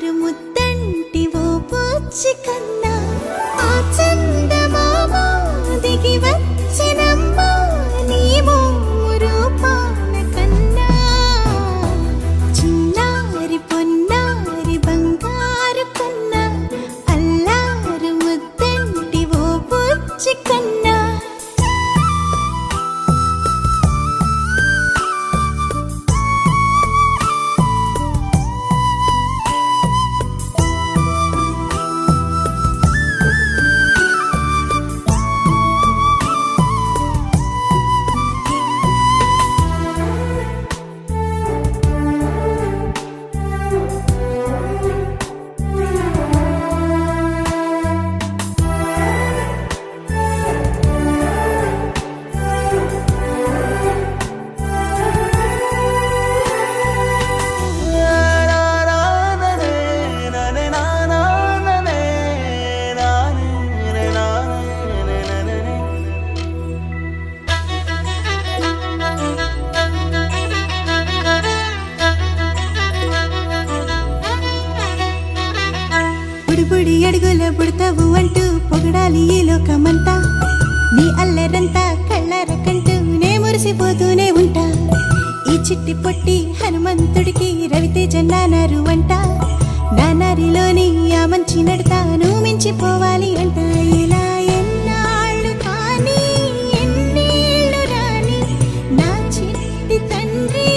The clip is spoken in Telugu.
అల్లారు ముద్దంటి ఓ పూచి కన్నా ఆ చందమామ దిగి వచ్చినమ్మ నీ మోము రూపాన కన్నా చిన్నారి పొన్నారి బంగారు కన్నా అల్లారు ముద్దంటి ఓ పూచి కన్నా బుడి అడుగుల బుడతావు అంటూ పొగడాలి ఈ లోకమంతా నీ అల్లరంతా కళ్ళార కంటూ నే మురిసిపోతూనే ఉంటా ఈ చిట్టి పొట్టి హనుమంతుడికి రవితేజ నానారు అంట నానారిలోని ఆ మంచి నడతాను మించిపోవాలి అంట ఇలా ఎన్నాళ్ళు కానీ ఎన్నేళ్ళు రాని నా చిట్టి తండ్రి